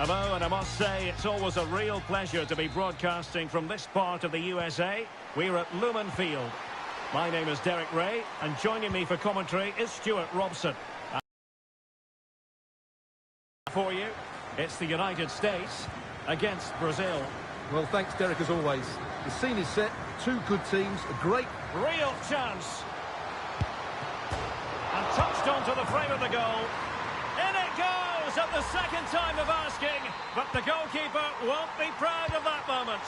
Hello, and I must say it's always a real pleasure to be broadcasting from this part of the USA. We're at Lumen Field. My name is Derek Ray, and joining me for commentary is Stuart Robson. For you, it's the United States against Brazil. Well, thanks, Derek, as always. The scene is set, two good teams, a great... Real chance. And touched onto the frame of the goal. In it goes at the second time of asking, but the goalkeeper won't be proud of that moment.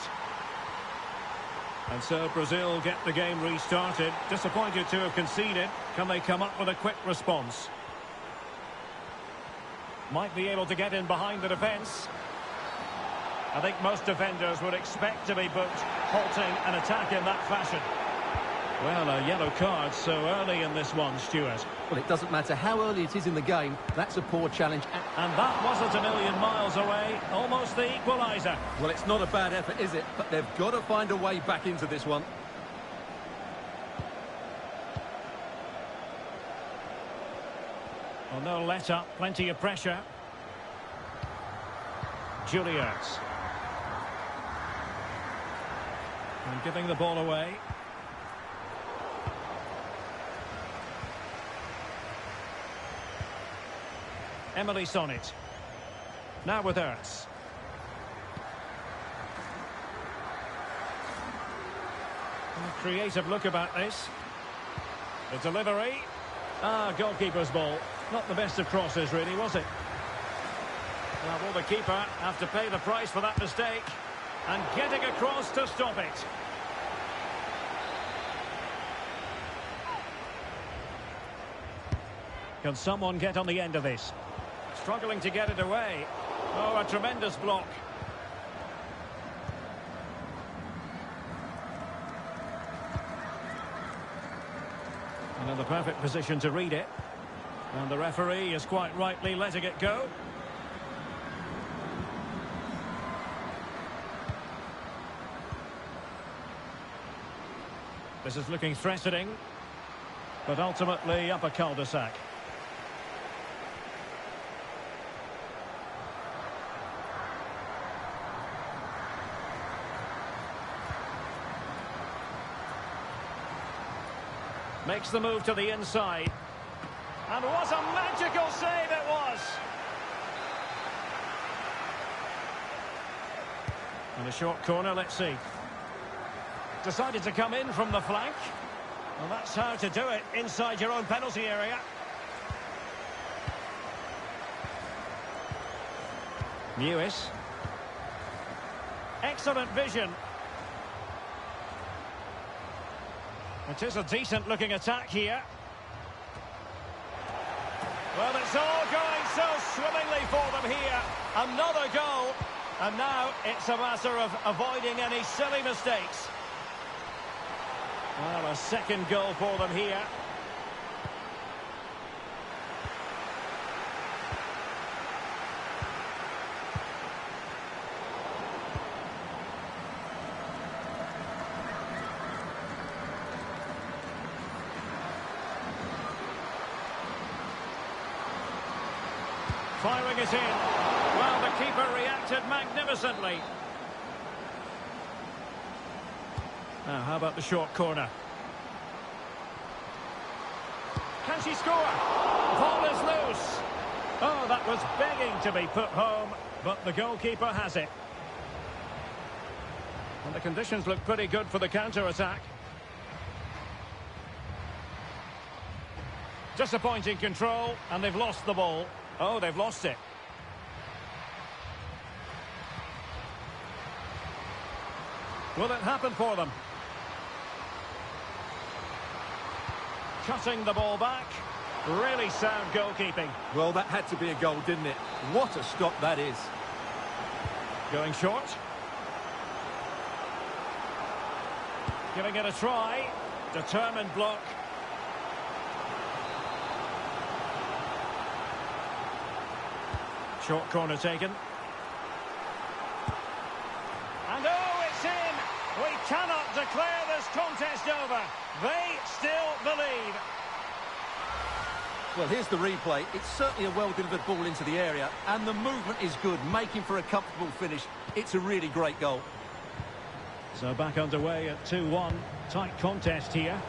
And so Brazil get the game restarted. Disappointed to have conceded. Can they come up with a quick response? Might be able to get in behind the defence. I think most defenders would expect to be booked, halting an attack in that fashion. Well, a yellow card so early in this one, Stuart. Well, it doesn't matter how early it is in the game, that's a poor challenge. And that wasn't a million miles away, almost the equaliser. Well, it's not a bad effort, is it? But they've got to find a way back into this one. Well, no let-up, plenty of pressure. Juliet. And giving the ball away. Emily Sonnet. Now with Ertz. A creative look about this. The delivery. Goalkeeper's ball. Not the best of crosses, really, was it? Well, will the keeper have to pay the price for that mistake? And getting across to stop it. Can someone get on the end of this? Struggling to get it away. Oh, a tremendous block. And in the perfect position to read it. And the referee is quite rightly letting it go. This is looking threatening, but ultimately up a cul-de-sac. Makes the move to the inside. And what a magical save it was! And a short corner, let's see. Decided to come in from the flank. Well, that's how to do it inside your own penalty area. Lewis. Excellent vision. It is a decent-looking attack here. Well, it's all going so swimmingly for them here. Another goal. And now it's a matter of avoiding any silly mistakes. Well, a second goal for them here. Firing it in. Well, the keeper reacted magnificently. Now, how about the short corner? Can she score? Ball is loose. Oh, that was begging to be put home, but the goalkeeper has it. And the conditions look pretty good for the counter-attack. Disappointing control, and they've lost the ball. Oh, they've lost it. Will it happen for them? Cutting the ball back. Really sound goalkeeping. Well, that had to be a goal, didn't it? What a stop that is. Going short. Giving it a try. Determined block. Short corner taken. And oh, it's in! We cannot declare this contest over. They still believe. Well, here's the replay. It's certainly a well-delivered ball into the area, and the movement is good, making for a comfortable finish. It's a really great goal. So back underway at 2-1. Tight contest here.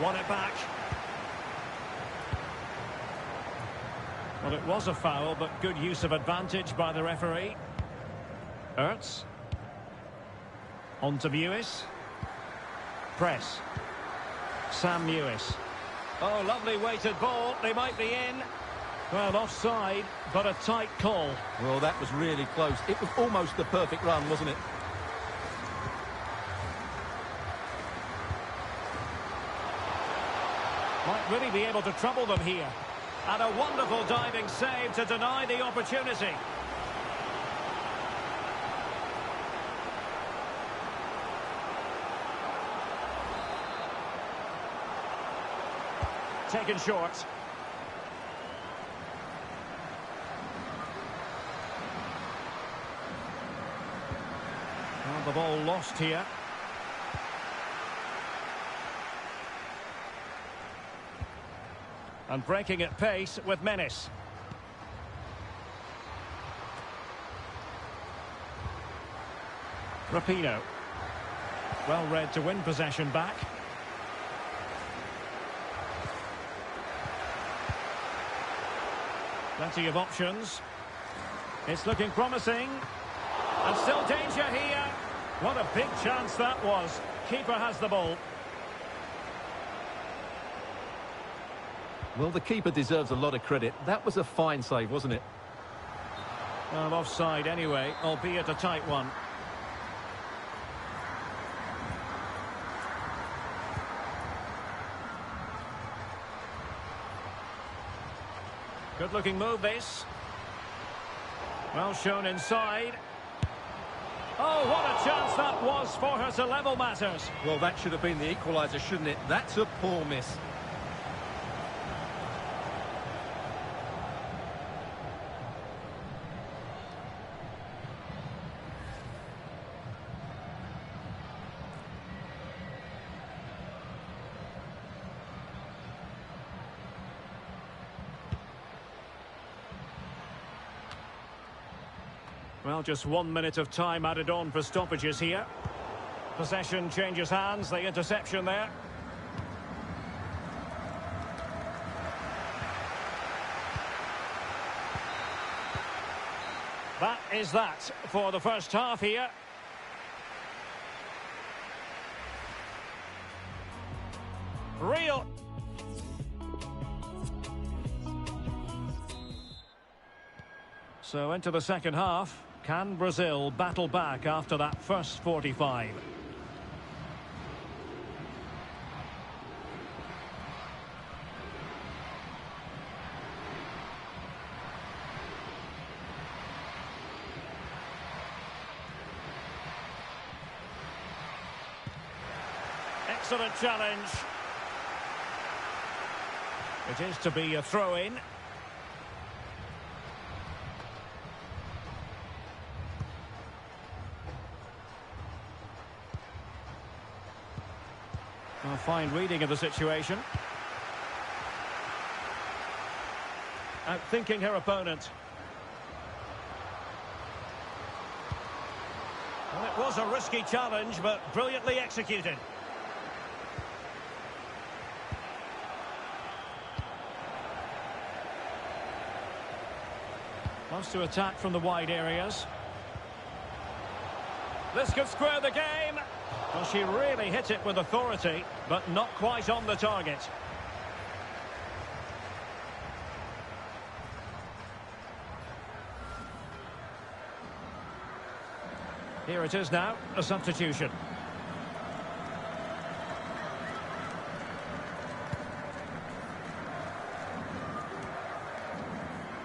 Won it back. Well, it was a foul, but good use of advantage by the referee. Ertz. On to Mewis. Press. Sam Mewis. Oh, lovely weighted ball. They might be in. Well, offside, but a tight call. Well, that was really close. It was almost the perfect run, wasn't it? Might really be able to trouble them here. And a wonderful diving save to deny the opportunity. Taken short. Well, the ball lost here. And breaking at pace with menace. Rapinoe. Well read to win possession back. Plenty of options. It's looking promising. And still danger here. What a big chance that was. Keeper has the ball. Well, the keeper deserves a lot of credit. That was a fine save, wasn't it? Well, offside anyway, albeit a tight one. Good-looking move, this. Well shown inside. Oh, what a chance that was for her to level matters. Well, that should have been the equaliser, shouldn't it? That's a poor miss. Well, just 1 minute of time added on for stoppages here. Possession changes hands, the interception there. That is that for the first half here. Real. So into the second half. Can Brazil battle back after that first 45? Excellent challenge. It is to be a throw-in. A fine reading of the situation. Outthinking her opponent. Well, it was a risky challenge, but brilliantly executed. Wants to attack from the wide areas. This could square the game. Well, she really hit it with authority, but not quite on the target. Here it is now, a substitution.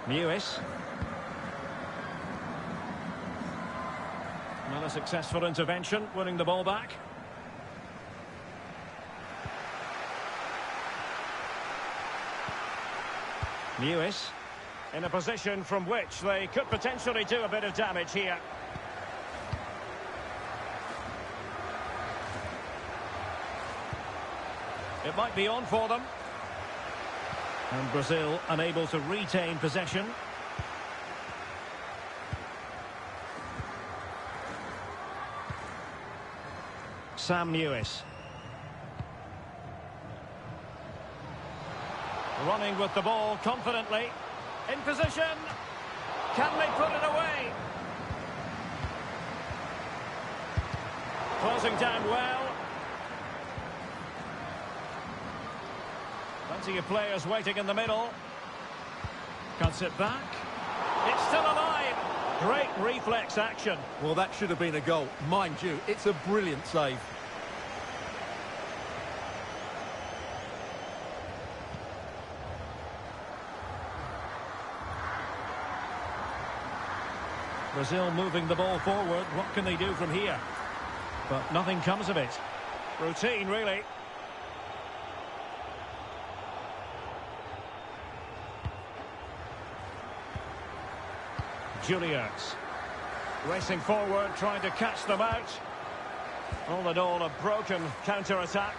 Mewis. Well, a successful intervention, winning the ball back. Mewis, in a position from which they could potentially do a bit of damage here. It might be on for them. And Brazil unable to retain possession. Sam Lewis. Running with the ball confidently. In position. Can they put it away? Closing down well. Plenty of players waiting in the middle. Cuts it back. It's still alive. Great reflex action. Well, that should have been a goal. Mind you, it's a brilliant save. Brazil moving the ball forward. What can they do from here? But nothing comes of it. Routine, really. Julius. Racing forward, trying to catch them out. All in all, a broken counter-attack.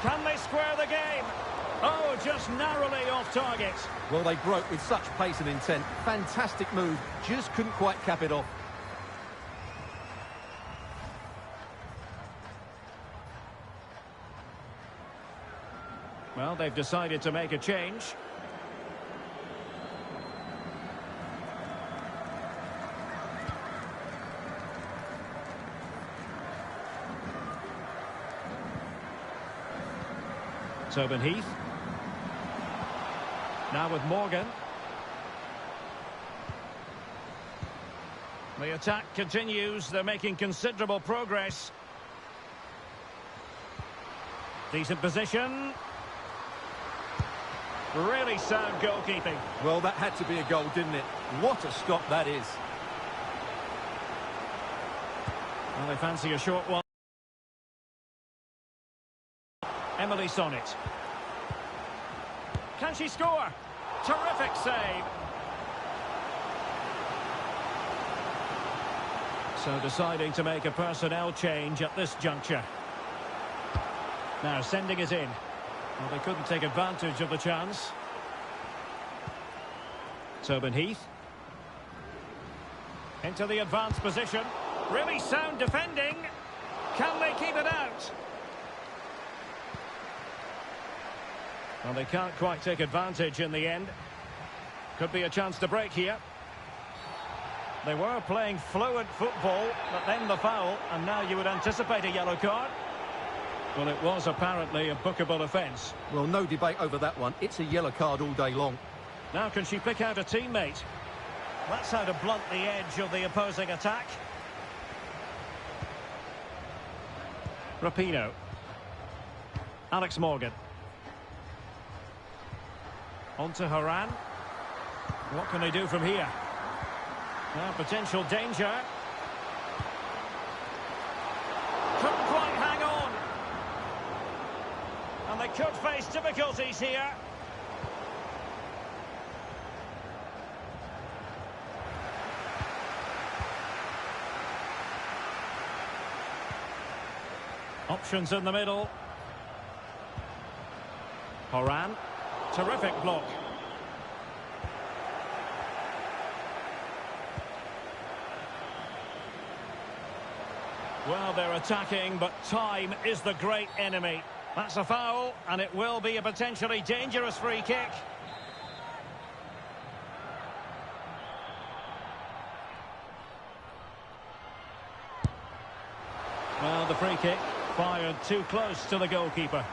Can they square the game? Oh, just narrowly off target. Well, they broke with such pace and intent. Fantastic move. Just couldn't quite cap it off. Well, they've decided to make a change. Tobin Heath. Now with Morgan. The attack continues. They're making considerable progress. Decent position. Really sound goalkeeping. Well, that had to be a goal, didn't it? What a stop that is. Well, they fancy a short one. Emily Sonnet. Can she score? Terrific save. So deciding to make a personnel change at this juncture. Now sending it in. Well, they couldn't take advantage of the chance. Tobin Heath. Into the advanced position. Really sound defending. Can they keep it out? Well, they can't quite take advantage in the end. Could be a chance to break here. They were playing fluent football, but then the foul, and now you would anticipate a yellow card. Well, it was apparently a bookable offence. Well, no debate over that one. It's a yellow card all day long. Now can she pick out a teammate? That's how to blunt the edge of the opposing attack. Rapinoe. Alex Morgan. On to Haran. What can they do from here? Now potential danger. Couldn't quite hang on. And they could face difficulties here. Options in the middle. Haran. Terrific block. Well, they're attacking, but time is the great enemy. That's a foul, and it will be a potentially dangerous free kick. Well, the free kick fired too close to the goalkeeper.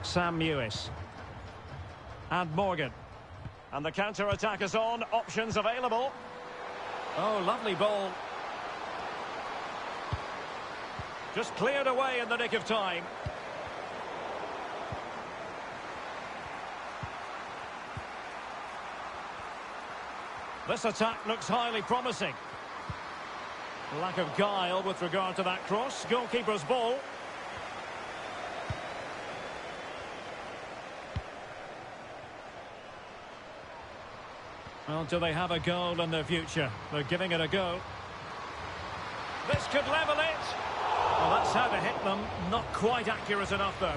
Sam Lewis. And Morgan. And the counter-attack is on. Options available. Oh, lovely ball. Just cleared away in the nick of time. This attack looks highly promising. Lack of guile with regard to that cross. Goalkeeper's ball. Well, do they have a goal in their future? They're giving it a go. This could level it. Well, that's how to hit them. Not quite accurate enough, though.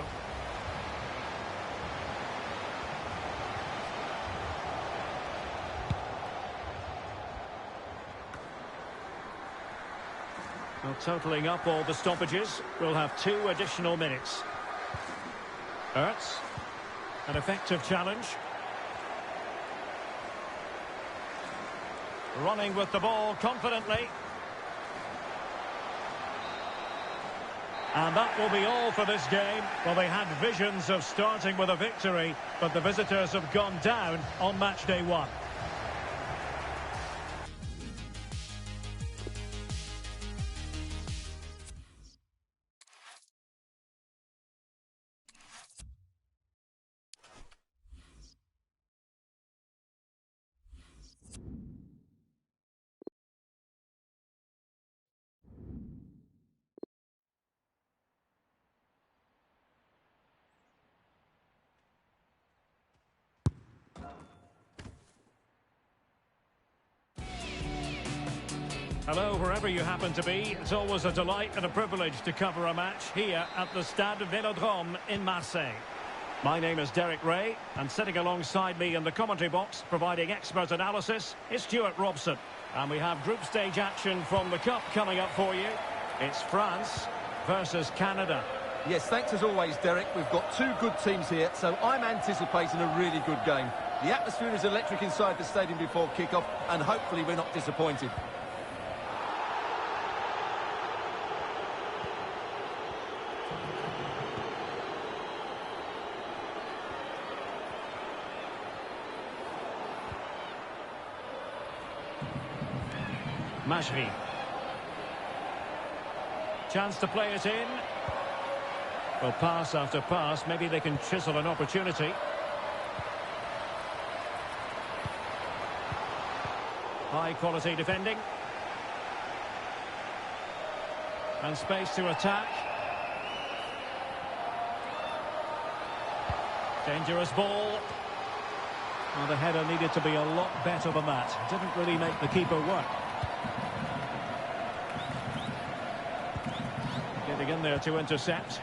Well, totalling up all the stoppages, we'll have 2 additional minutes. Ertz. An effective challenge. Running with the ball confidently. And that will be all for this game. Well, they had visions of starting with a victory, but the visitors have gone down on match day 1. Hello, wherever you happen to be. It's always a delight and a privilege to cover a match here at the Stade Vélodrome in Marseille. My name is Derek Ray, and sitting alongside me in the commentary box, providing expert analysis, is Stuart Robson. And we have group stage action from the Cup coming up for you. It's France versus Canada. Yes, thanks as always, Derek. We've got 2 good teams here, so I'm anticipating a really good game. The atmosphere is electric inside the stadium before kick-off, and hopefully we're not disappointed. Majri. Chance to play it in. Well, pass after pass. Maybe they can chisel an opportunity. High quality defending. And space to attack. Dangerous ball. Well, the header needed to be a lot better than that. Didn't really make the keeper work. Getting in there to intercept.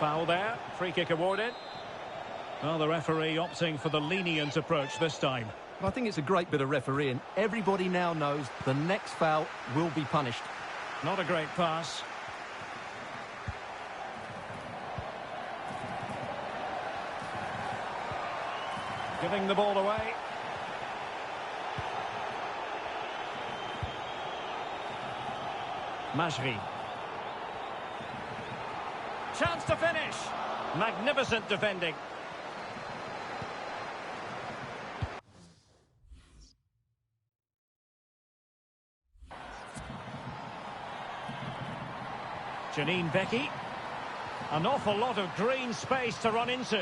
Foul there. Free kick awarded. Well, the referee opting for the lenient approach this time. I think it's a great bit of refereeing. Everybody now knows the next foul will be punished. Not a great pass. Giving the ball away. Majri. Chance to finish. Magnificent defending. Janine Becky. An awful lot of green space to run into.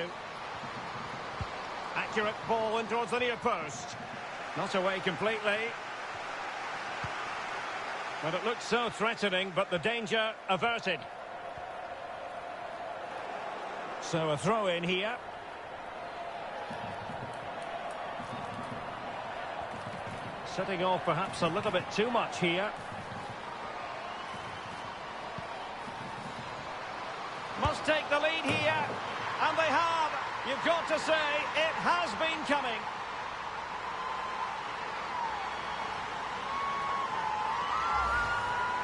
Accurate ball in towards the near post. Not away completely. But it looked so threatening, but the danger averted. So a throw in here. Setting off perhaps a little bit too much here. Must take the lead here. And they have. You've got to say, it has been coming.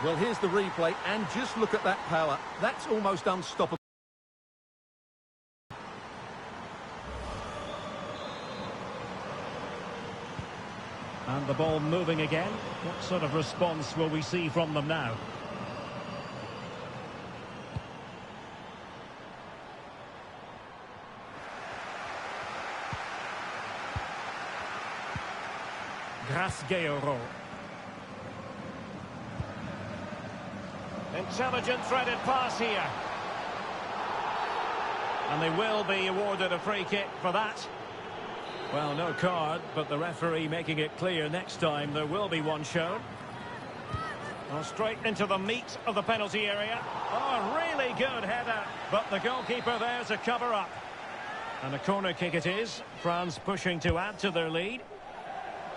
Well, here's the replay, and just look at that power. That's almost unstoppable. And the ball moving again. What sort of response will we see from them now? Grasgeoro. Intelligent threaded pass here. And they will be awarded a free kick for that. Well, no card, but the referee making it clear next time there will be one shown. Well, straight into the meat of the penalty area. Oh, really good header, but the goalkeeper there to cover up. And a corner kick it is. France pushing to add to their lead.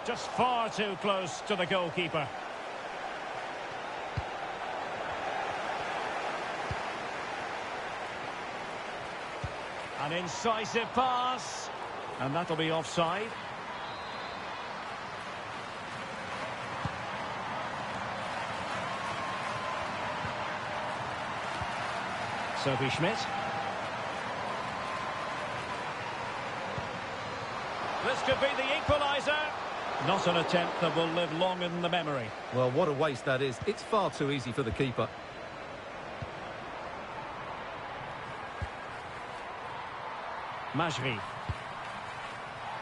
Just far too close to the goalkeeper. An incisive pass. And that'll be offside. Sophie Schmidt. This could be the equaliser. Not an attempt that will live long in the memory. Well, what a waste that is. It's far too easy for the keeper. Majri.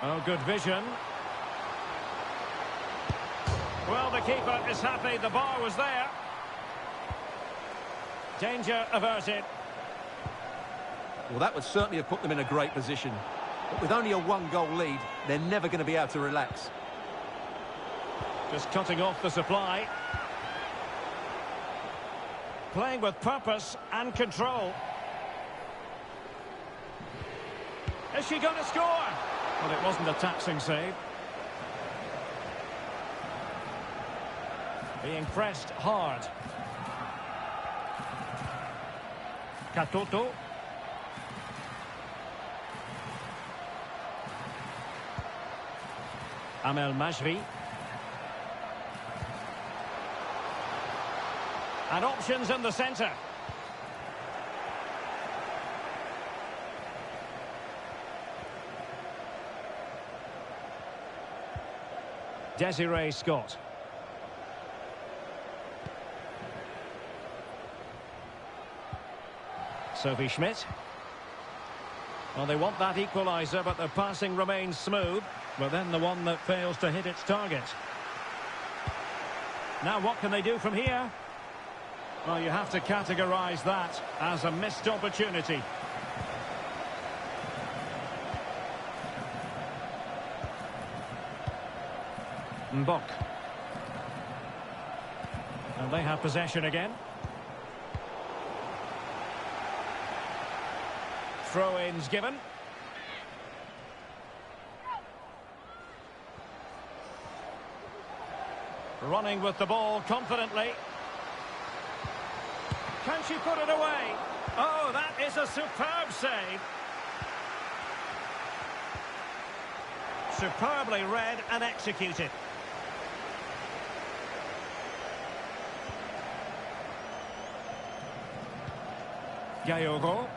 Oh, good vision. Well, the keeper is happy the bar was there. Danger averted. Well, that would certainly have put them in a great position. But with only a one-goal lead, they're never going to be able to relax. Just cutting off the supply. Playing with purpose and control. Is she going to score? Well, it wasn't a taxing save. Being pressed hard. Katoto. Amel Majri. And options in the centre. Desiree Scott. Sophie Schmidt. Well, they want that equaliser, but their passing remains smooth. But then the one that fails to hit its target. Now what can they do from here? Well, you have to categorise that as a missed opportunity. Mbok. And they have possession again. Throw-ins given. Running with the ball confidently. Can she put it away? Oh, that is a superb save. Superbly read and executed. Gayogo.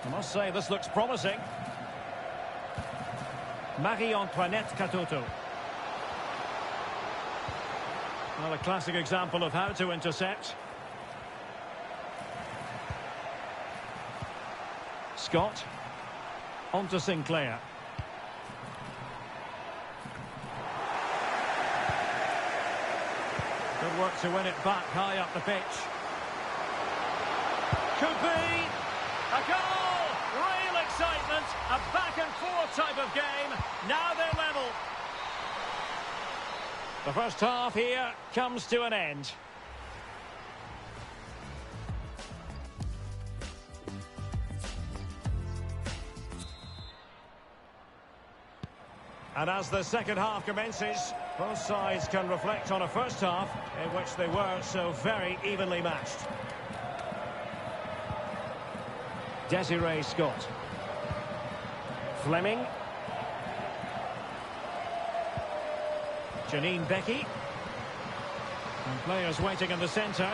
I must say, this looks promising. Marie-Antoinette Katoto. Well, a classic example of how to intercept. Scott. On to Sinclair. Good work to win it back high up the pitch. Could be a goal! Real excitement, a back-and-forth type of game. Now they're level. The first half here comes to an end. And as the second half commences, both sides can reflect on a first half in which they were so very evenly matched. Desiree Scott. Fleming. Janine Becky. And players waiting in the centre.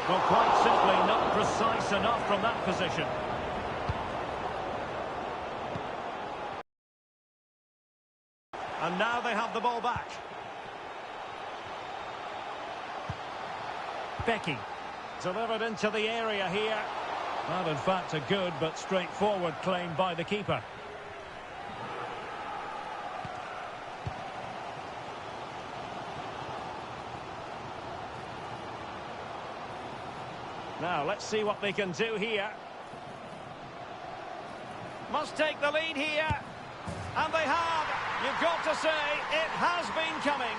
Well, quite simply not precise enough from that position. And now they have the ball back. Becky. Delivered into the area here. Well, in fact, a good but straightforward claim by the keeper. Now, let's see what they can do here. Must take the lead here. And they have. You've got to say, it has been coming.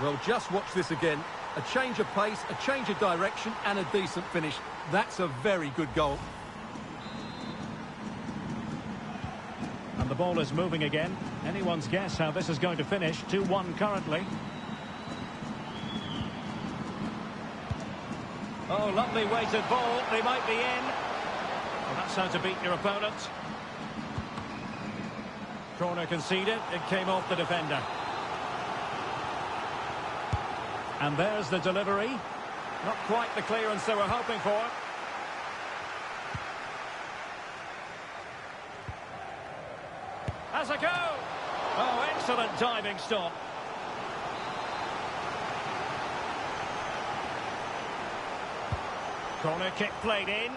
Well, just watch this again. A change of pace, a change of direction, and a decent finish. That's a very good goal. And the ball is moving again. Anyone's guess how this is going to finish. 2-1 currently. Oh, lovely weighted ball. They might be in. Well, that's how to beat your opponent. Corner conceded. It came off the defender. And there's the delivery. Not quite the clearance they were hoping for. Has a go. Oh, excellent diving stop. Corner kick played in.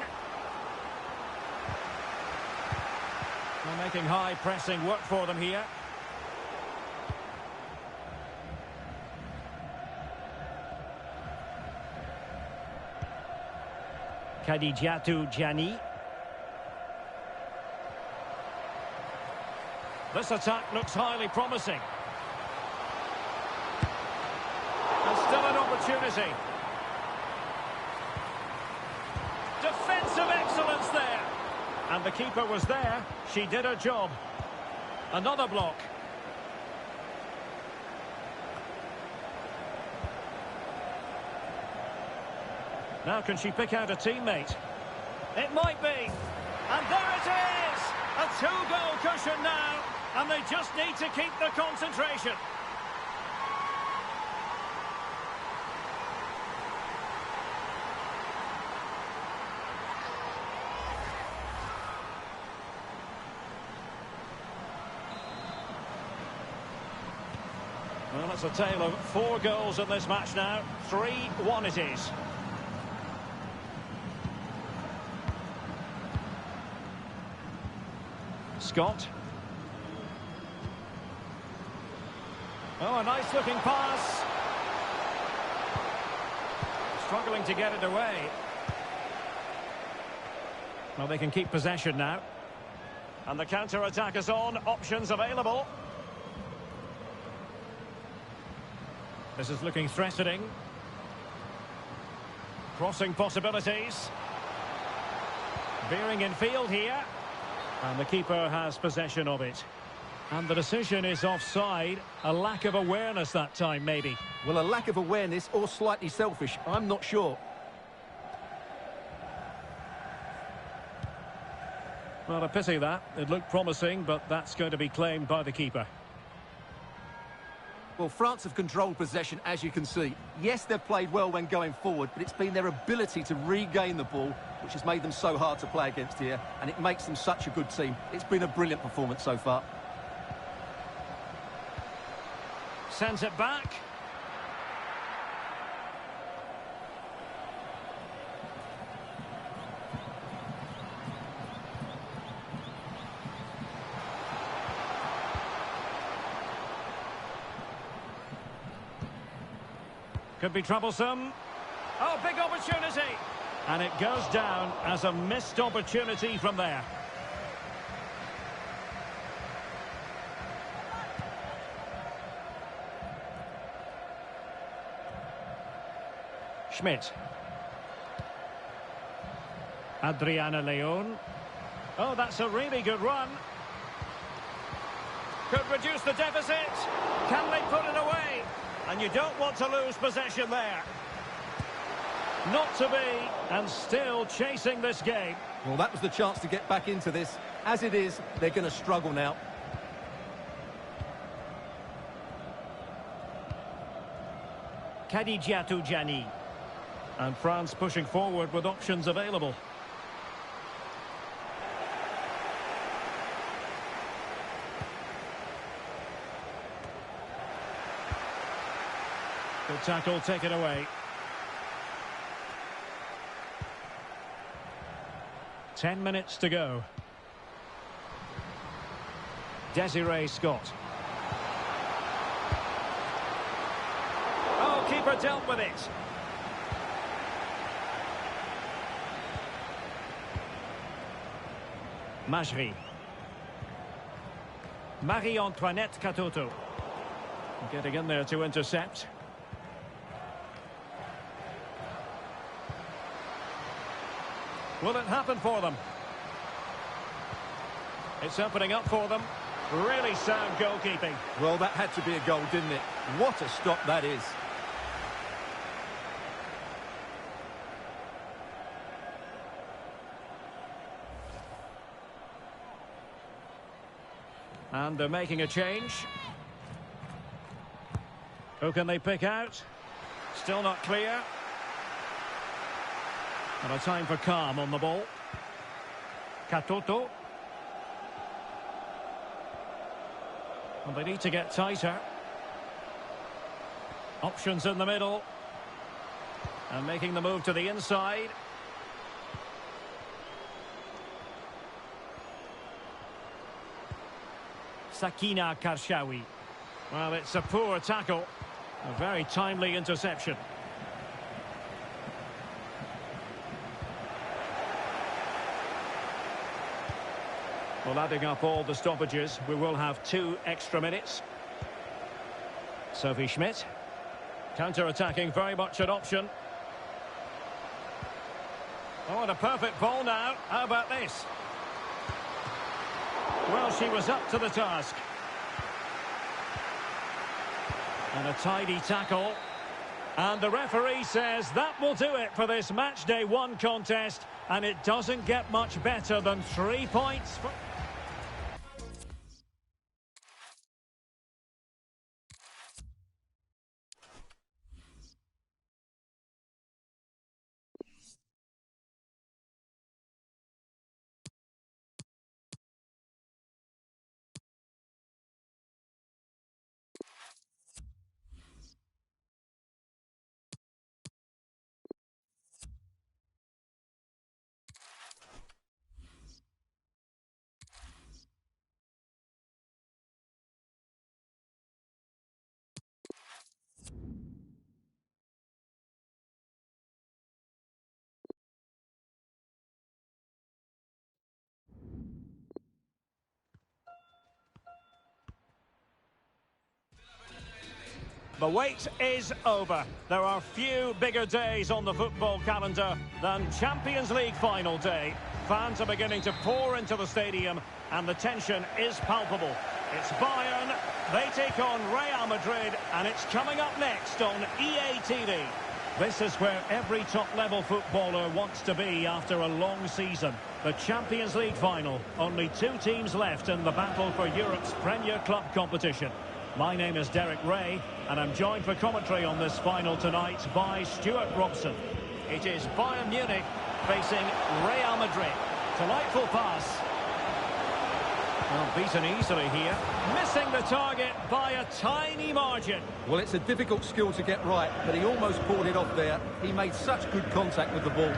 They're making high pressing work for them here. Kadijatu Gianni. This attack looks highly promising. And still an opportunity. Defensive excellence there. And the keeper was there. She did her job. Another block. Now can she pick out a teammate? It might be. And there it is! A 2-goal cushion now. And they just need to keep the concentration. Well, it's a tale of 4 goals in this match now. 3-1 it is. Scott. Oh, a nice looking pass. Struggling to get it away. Well, they can keep possession now. And the counter-attack is on. Options available. This is looking threatening. Crossing possibilities. Veering in field here. And the keeper has possession of it. And the decision is offside. A lack of awareness that time, maybe. Well, a lack of awareness or slightly selfish. I'm not sure. Well, a pity that. It looked promising, but that's going to be claimed by the keeper. Well, France have controlled possession, as you can see. Yes, they've played well when going forward, but it's been their ability to regain the ball which has made them so hard to play against here, and it makes them such a good team. It's been a brilliant performance so far. Sends it back. Could be troublesome. Oh, big opportunity. And it goes down as a missed opportunity from there. Schmidt. Adriana Leon. Oh, that's a really good run. Could reduce the deficit. Can they put it away? And you don't want to lose possession there. Not to be, and still chasing this game. Well, that was the chance to get back into this. As it is, they're going to struggle now. Kadijatu Gianni. And France pushing forward with options available. Good tackle taken away. 10 minutes to go. Desiree Scott. Oh, keeper dealt with it. Majri. Marie-Antoinette Katoto. Getting in there to intercept. Will it happen for them? It's opening up for them. Really sound goalkeeping. Well, that had to be a goal, didn't it? What a stop that is. And they're making a change. Who can they pick out? Still not clear. And a time for calm on the ball. Katoto. And they need to get tighter. Options in the middle. And making the move to the inside. Sakina Karshawi. Well, it's a poor tackle. A very timely interception. Well, adding up all the stoppages, we will have 2 extra minutes. Sophie Schmidt. Counter-attacking, very much an option. Oh, and a perfect ball now. How about this? Well, she was up to the task. And a tidy tackle. And the referee says that will do it for this match day 1 contest. And it doesn't get much better than 3 points. The wait is over. There are few bigger days on the football calendar than Champions League final day. Fans are beginning to pour into the stadium and the tension is palpable. It's Bayern, they take on Real Madrid, and it's coming up next on EA TV. This is where every top-level footballer wants to be after a long season. The Champions League final. Only 2 teams left in the battle for Europe's Premier Club competition. My name is Derek Ray, and I'm joined for commentary on this final tonight by Stuart Robson. It is Bayern Munich facing Real Madrid. Delightful pass. Well, beaten easily here. Missing the target by a tiny margin. Well, it's a difficult skill to get right, but he almost pulled it off there. He made such good contact with the ball.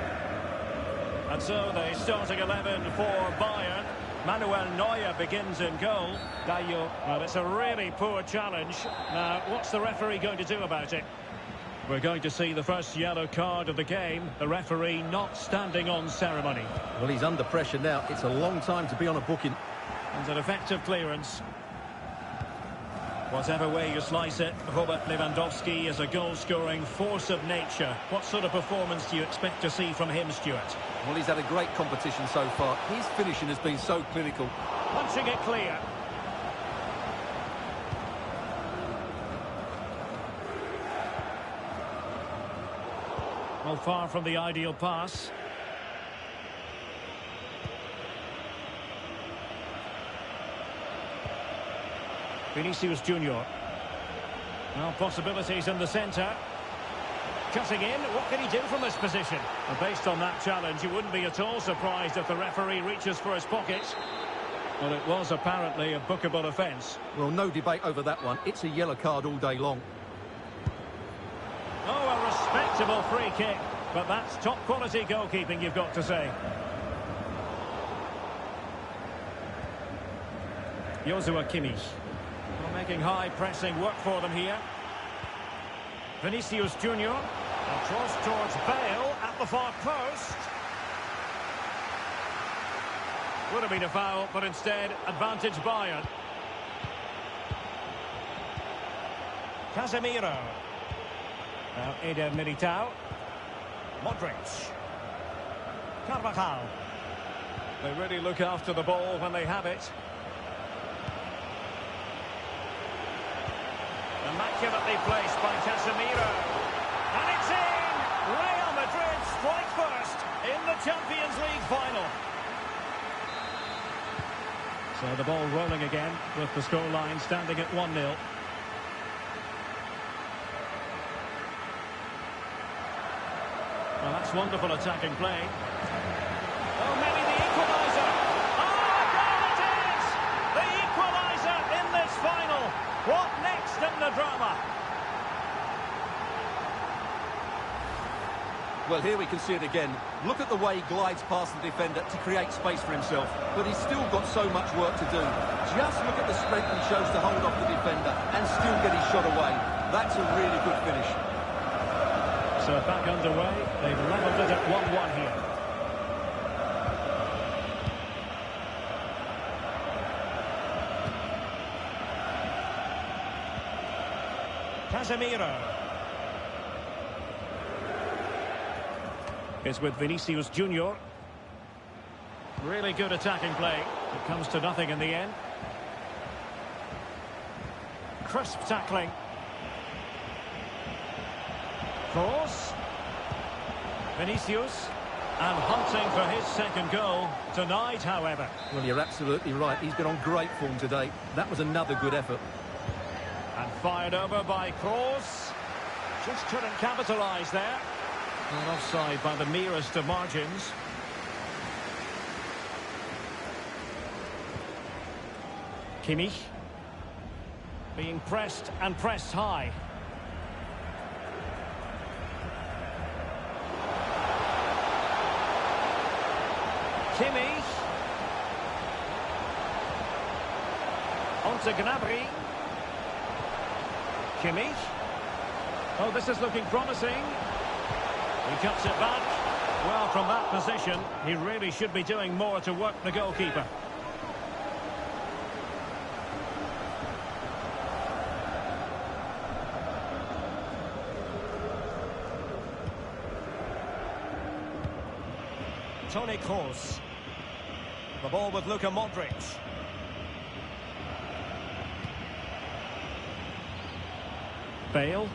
And so the starting 11 for Bayern. Manuel Neuer begins in goal. Dayo. Well, it's a really poor challenge. Now, what's the referee going to do about it? We're going to see the first yellow card of the game. The referee not standing on ceremony. Well, he's under pressure now. It's a long time to be on a booking. And an effective clearance. Whatever way you slice it, Robert Lewandowski is a goal-scoring force of nature. What sort of performance do you expect to see from him, Stuart? Well, he's had a great competition so far. His finishing has been so clinical. Punching it clear. Well, far from the ideal pass. Vinicius Junior. Well, possibilities in the centre. Cutting in, what can he do from this position? And based on that challenge, you wouldn't be at all surprised if the referee reaches for his pocket. Well, it was apparently a bookable offence. Well, no debate over that one. It's a yellow card all day long. Oh, a respectable free kick. But that's top-quality goalkeeping, you've got to say. Joshua Kimmich. Well, making high pressing work for them here. Vinicius Junior. A cross towards Bale at the far post. Would have been a foul, but instead advantage Bayern. Casemiro. Now Eder Militao. Modric. Carvajal. They really look after the ball when they have it. Immaculately placed by Casemiro. And it's in! Real Madrid strike first in the Champions League final. So the ball rolling again with the scoreline standing at 1-0. Well, that's wonderful attacking play. Oh, maybe the equaliser. Oh, goal it is! The equaliser in this final. What next in the drama? Well, here we can see it again. Look at the way he glides past the defender to create space for himself. But he's still got so much work to do. Just look at the strength he shows to hold off the defender and still get his shot away. That's a really good finish. So back underway. They've levelled it at 1-1 here. Casemiro. It's with Vinicius Junior. Really good attacking play. It comes to nothing in the end. Crisp tackling. Cross. Vinicius. And hunting for his second goal. Denied, however. Well, you're absolutely right. He's been on great form today. That was another good effort. And fired over by Kroos. Just couldn't capitalise there. And offside by the merest of margins. Kimmich. Being pressed and pressed high. Kimmich. On to Gnabry. Kimmich. Oh, this is looking promising. He cuts it back. Well, from that position, he really should be doing more to work the goalkeeper. Toni Kroos. The ball with Luka Modric. Bale.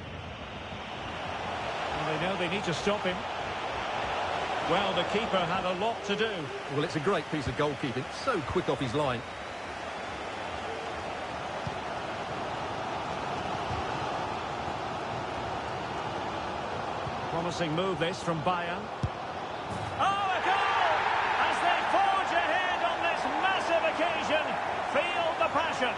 Well, they know they need to stop him. Well, the keeper had a lot to do. Well, it's a great piece of goalkeeping. So quick off his line. Promising move this from Bayern. Oh, a goal! As they forge ahead on this massive occasion. Feel the passion.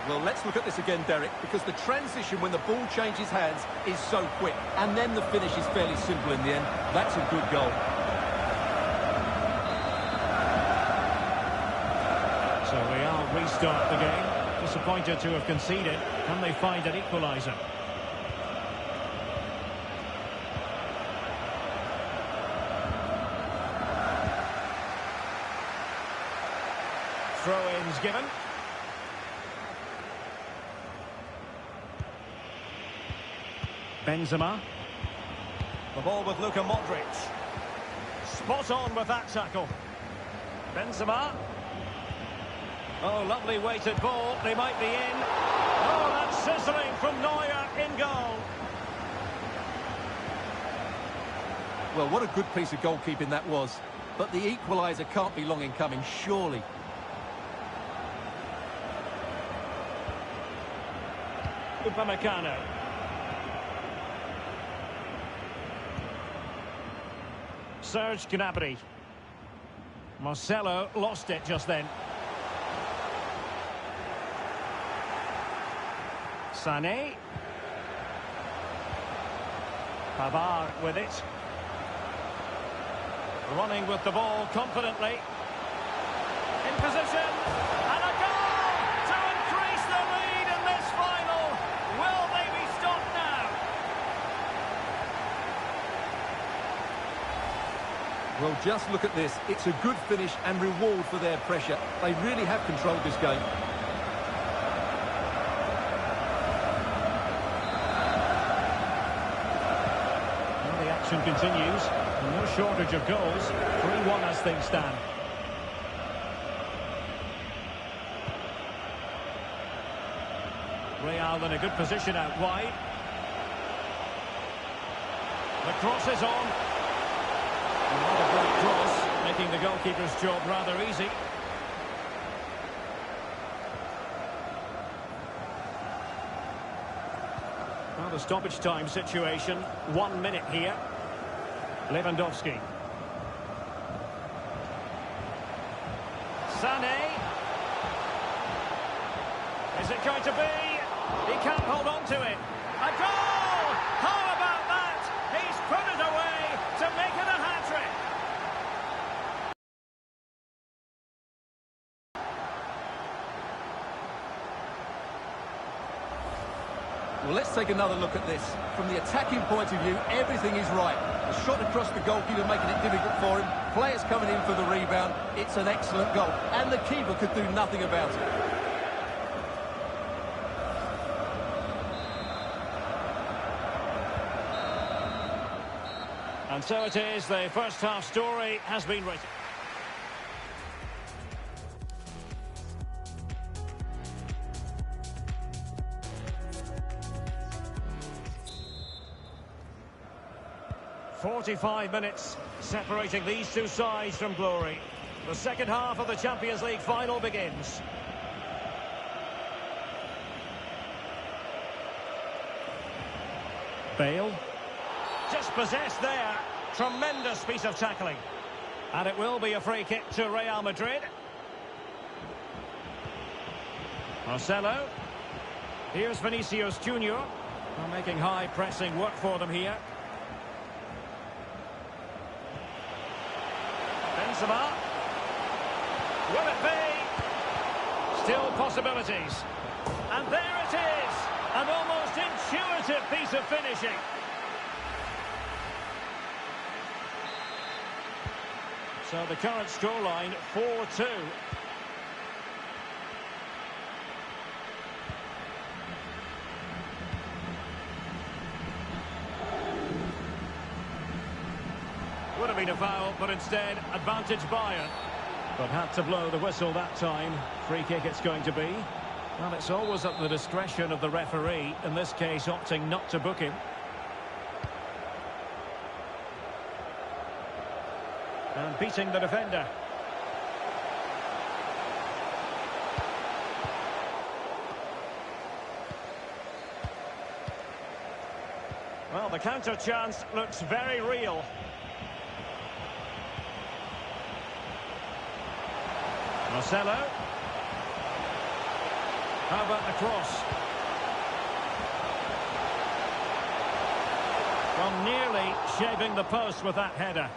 Well, let's look at this again, Derek, because the transition when the ball changes hands is so quick. And then the finish is fairly simple in the end. That's a good goal. So Real restart the game. Disappointed to have conceded. Can they find an equaliser? Throw-ins given. Benzema. The ball with Luka Modric. Spot on with that tackle. Benzema. Oh, lovely weighted ball. They might be in. Oh, that's sizzling from Neuer in goal. Well, what a good piece of goalkeeping that was. But the equaliser can't be long in coming, surely. Upamecano. Serge Gnabry. Marcelo lost it just then. Sané. Pavard with it. Running with the ball confidently. In position. And a goal to increase the lead in this final. Will they be stopped now? Well, just look at this. It's a good finish and reward for their pressure. They really have controlled this game. action continues. And no shortage of goals. 3-1 as things stand. Real in a good position out wide. The cross is on. Not a great cross, making the goalkeeper's job rather easy. Well, the stoppage time situation, 1 minute here. Lewandowski. Sané. Is it going to be? He can't hold on to it. A goal! How about that? He's put it away to make it a hat-trick. Well, let's take another look at this. From the attacking point of view, everything is right. The shot across the goalkeeper making it difficult for him. Players coming in for the rebound. It's an excellent goal. And the keeper could do nothing about it. And so it is, the first half story has been written. "45 minutes separating these two sides from glory. The second half of the Champions League final begins. Bale. Just possessed there. Tremendous piece of tackling. And it will be a free kick to Real Madrid. Marcelo. Here's Vinicius Junior. Well, making high pressing work for them here. Benzema. Will it be? Still possibilities. And there it is. An almost intuitive piece of finishing. So the current scoreline, 4-2. Would have been a foul, but instead, advantage Bayern. But had to blow the whistle that time. Free kick it's going to be. Well, it's always at the discretion of the referee, in this case opting not to book him. And beating the defender. Well, the counter chance looks very real. Marcelo. How about the cross? Well, nearly shaving the post with that header.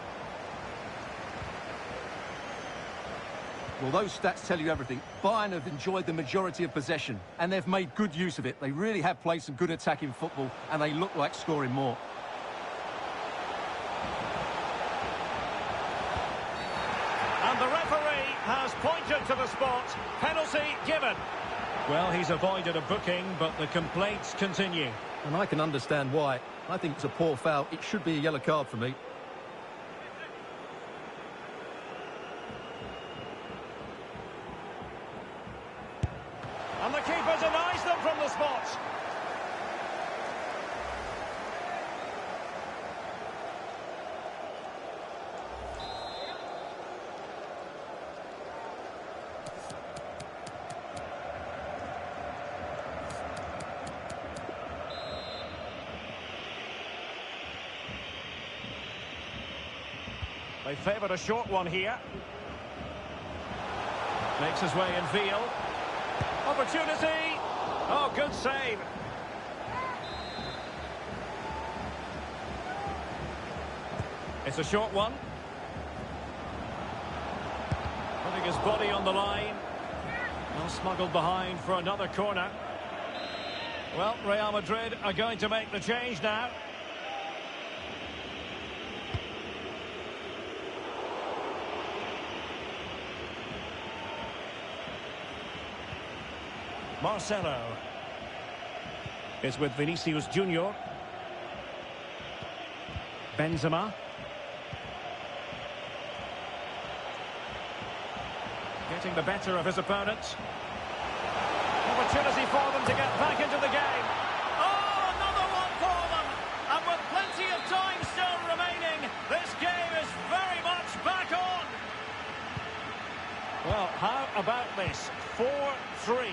Well, those stats tell you everything. Bayern have enjoyed the majority of possession, and they've made good use of it. They really have played some good attacking football, and they look like scoring more. And the referee has pointed to the spot. Penalty given. Well, he's avoided a booking, but the complaints continue. And I can understand why. I think it's a poor foul. It should be a yellow card for me. And the keeper denies them from the spot. They favoured a short one here. Makes his way in field. Opportunity. Oh, good save. It's a short one. Putting his body on the line. Well, smuggled behind for another corner. Well, Real Madrid are going to make the change now. Marcelo is with Vinicius Junior. Benzema. Getting the better of his opponents. Opportunity for them to get back into the game. Oh, another one for them! And with plenty of time still remaining, this game is very much back on. Well, how about this? 4-3.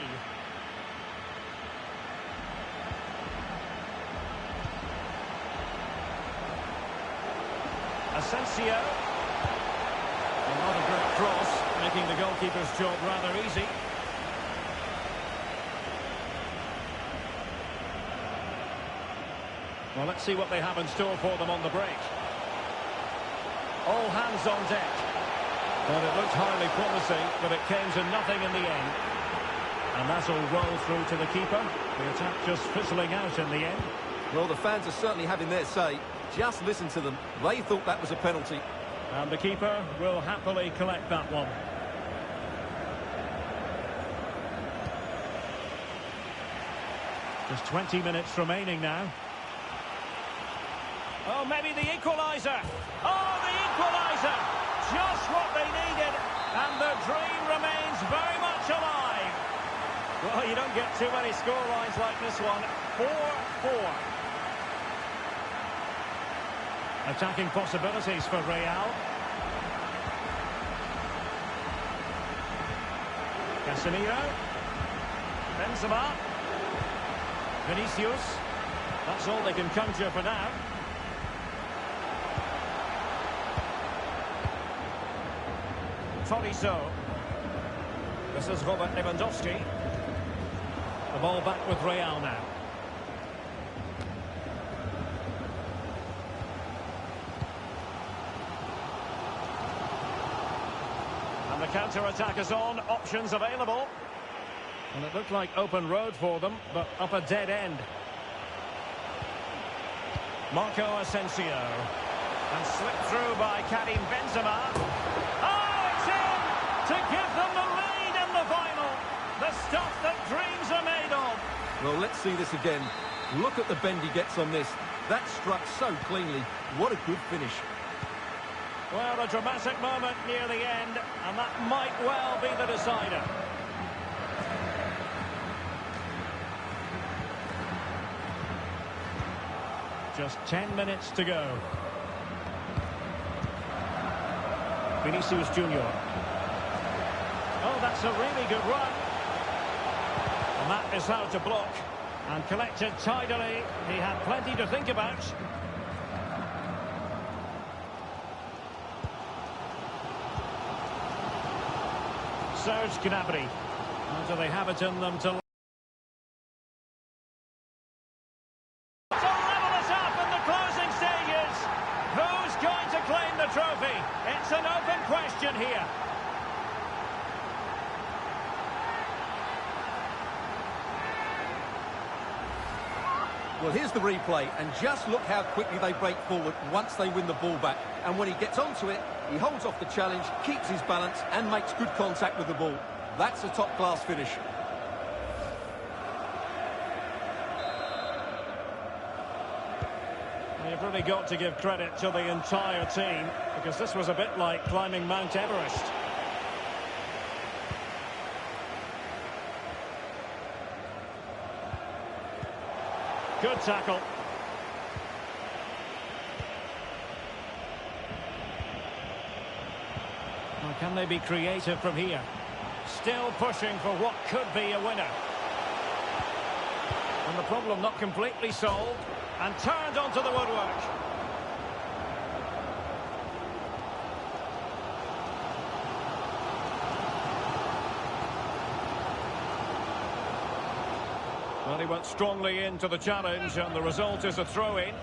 Asensio. Another great cross, making the goalkeeper's job rather easy. Well, let's see what they have in store for them on the break. All hands on deck. Well, it looked highly promising, but it came to nothing in the end. And that'll roll through to the keeper. The attack just fizzling out in the end. Well, the fans are certainly having their say. Just listen to them. They thought that was a penalty. And the keeper will happily collect that one. Just 20 minutes remaining now. Oh, maybe the equaliser. Oh, the equaliser. Just what they needed. And the dream remains very much alive. Well, you don't get too many scorelines like this one. 4-4. Attacking possibilities for Real. Casemiro. Benzema. Vinicius. That's all they can conjure for now. Tolisso. This is Robert Lewandowski. The ball back with Real now. And the counter-attack is on. Options available. And it looked like open road for them, but up a dead end. Marco Asensio. And slipped through by Karim Benzema. Oh, it's in! To give them the lead in the final. The stuff that dreams are made of. Well, let's see this again. Look at the bend he gets on this. That struck so cleanly. What a good finish. Well, a dramatic moment near the end, and that might well be the decider. Just 10 minutes to go. Vinicius Junior. Oh, that's a really good run. And that is how to block. And collected tidily. He had plenty to think about. Serge Gnabry. Or do they have it in them to level it up in the closing stages? Who's going to claim the trophy? It's an open question here. Well, here's the replay, and just look how quickly they break forward once they win the ball back. And when he gets onto it, he holds off the challenge, keeps his balance, and makes good contact with the ball. That's a top-class finish. Well, you've really got to give credit to the entire team, because this was a bit like climbing Mount Everest. Good tackle. Well, can they be creative from here? Still pushing for what could be a winner. And the problem not completely solved, and turned onto the woodwork. Well, he went strongly into the challenge, and the result is a throw-in.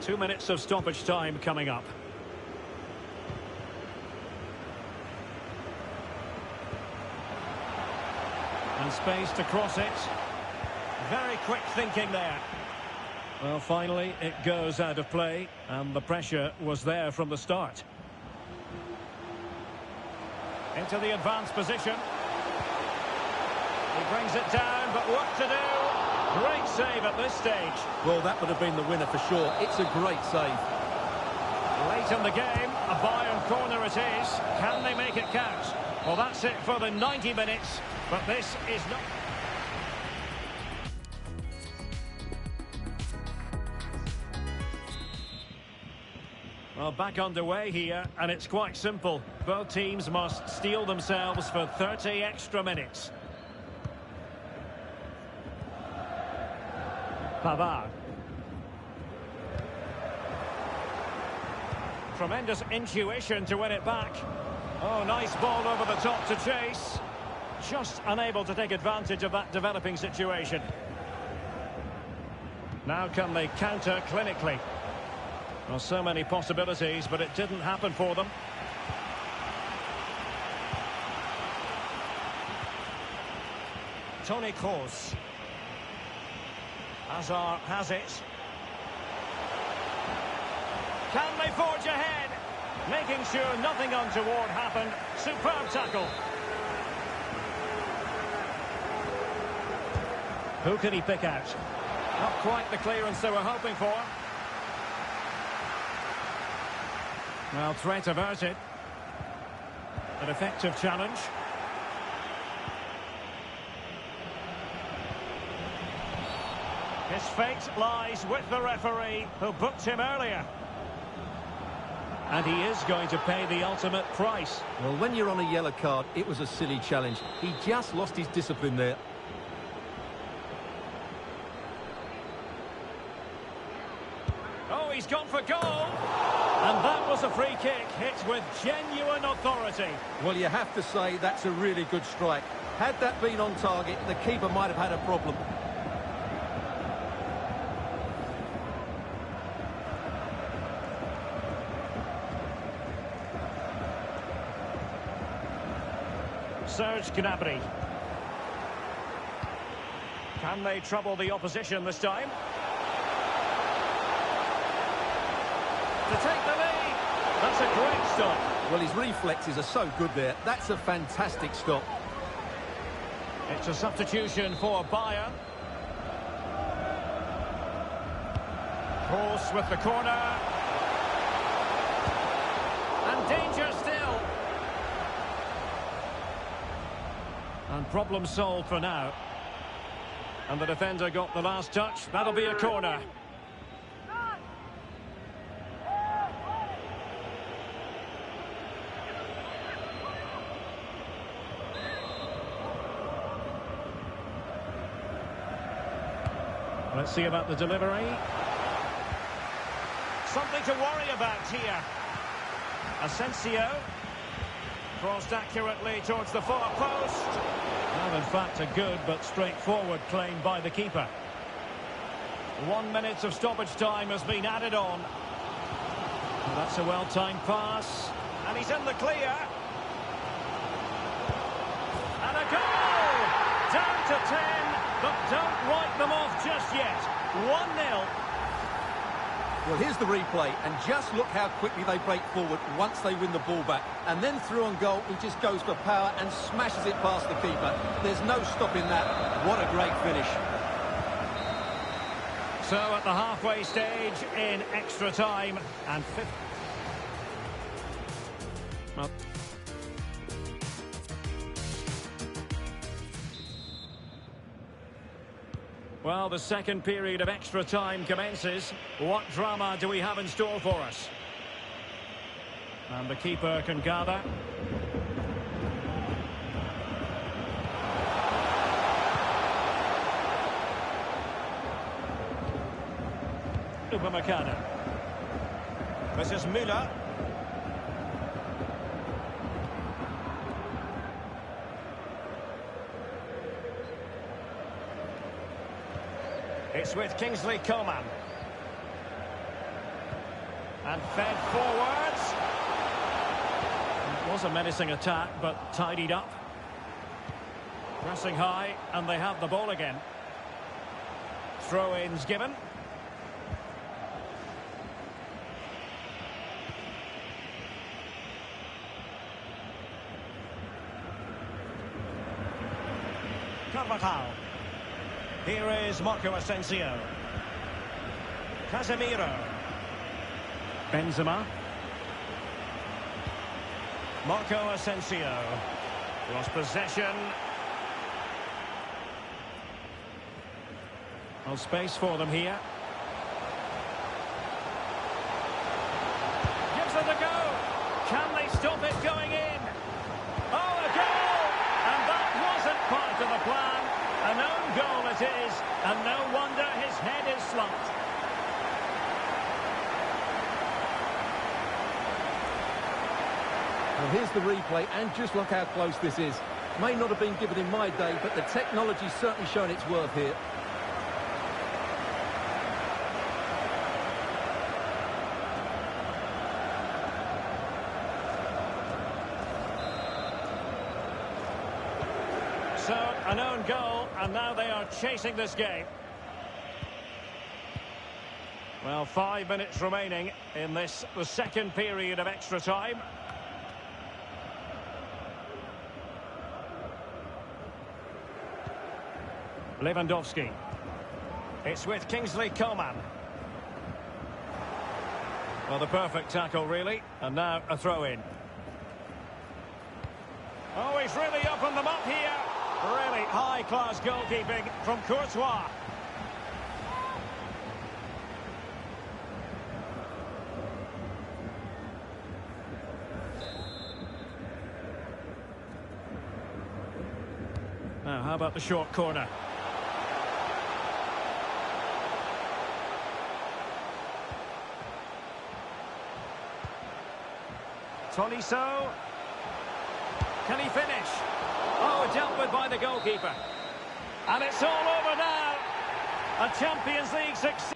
Two minutes of stoppage time coming up. And space to cross it. Very quick thinking there. Well, finally, it goes out of play, and the pressure was there from the start. Into the advanced position. He brings it down, but what to do? Great save at this stage. Well, that would have been the winner for sure. It's a great save. Late in the game, a Bayern corner it is. Can they make it count? Well, that's it for the 90 minutes, but this is not... Well, back underway here, and it's quite simple. Both teams must steel themselves for 30 extra minutes. Pavard. Tremendous intuition to win it back. Oh, nice ball over the top to chase. Just unable to take advantage of that developing situation. Now can they counter clinically? Well, so many possibilities, but it didn't happen for them. Toni Kroos. Hazard has it. Can they forge ahead? Making sure nothing untoward happened. Superb tackle. Who can he pick out? Not quite the clearance they were hoping for. Well, threat averted. An effective challenge. His fate lies with the referee, who booked him earlier. And he is going to pay the ultimate price. Well, when you're on a yellow card, it was a silly challenge. He just lost his discipline there. Oh, he's gone for goal. And that was a free kick, hit with genuine authority. Well, you have to say that's a really good strike. Had that been on target, the keeper might have had a problem. Serge Gnabry. Can they trouble the opposition this time? To take the lead. That's a great stop. Well, his reflexes are so good there. That's a fantastic stop. It's a substitution for Bayern. Kroos with the corner. And danger still. And problem solved for now. And the defender got the last touch. That'll be a corner. Let's see about the delivery. Something to worry about here. Asensio. Crossed accurately towards the far post. Well, in fact, a good but straightforward claim by the keeper. 1 minute of stoppage time has been added on. Well, that's a well-timed pass. And he's in the clear. And a goal! Down to 10, but don't write them off just yet. 1-0. Well, here's the replay, and just look how quickly they break forward once they win the ball back. And then through on goal, he just goes for power and smashes it past the keeper. There's no stopping that. What a great finish. So at the halfway stage in extra time, and fifth. Well, the second period of extra time commences. What drama do we have in store for us? And the keeper can gather. Upamecano. This is Müller. It's with Kingsley Coman. And fed forwards. It was a menacing attack, but tidied up. Pressing high, and they have the ball again. Throw-ins given. Carvajal. Here is Marco Asensio. Casemiro. Benzema. Marco Asensio. Lost possession. Well, space for them here. Gives it a go. Can they stop it going in? Oh, a goal! And that wasn't part of the plan. An own goal it is, and no wonder his head is slumped. Well, here's the replay, and just look how close this is. May not have been given in my day, but the technology's certainly shown its worth here. So, an own goal, and now they are chasing this game. Well, 5 minutes remaining in this, the second period of extra time. Lewandowski. It's with Kingsley Coman. Well, the perfect tackle, really. And now a throw-in. Oh, he's really opened them up here. Really high-class goalkeeping from Courtois. Now, how about the short corner? Tolisso. Can he finish? Oh, dealt with by the goalkeeper. And it's all over now. A Champions League success.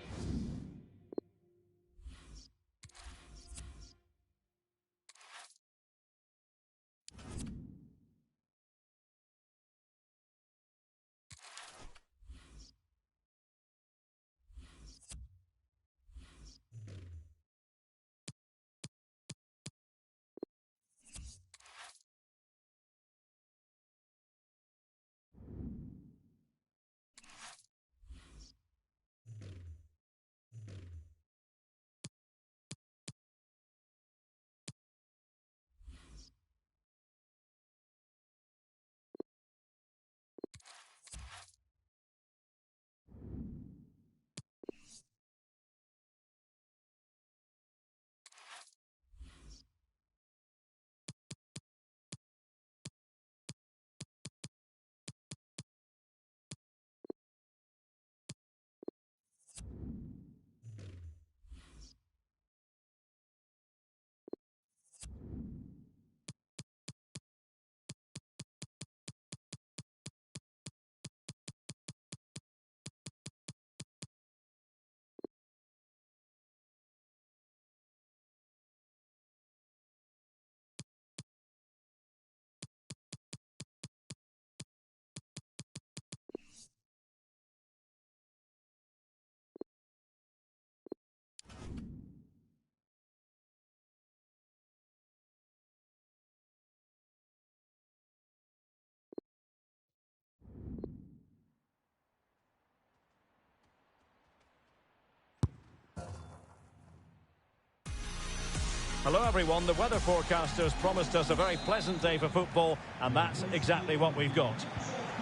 Hello everyone, the weather forecasters promised us a very pleasant day for football, and that's exactly what we've got.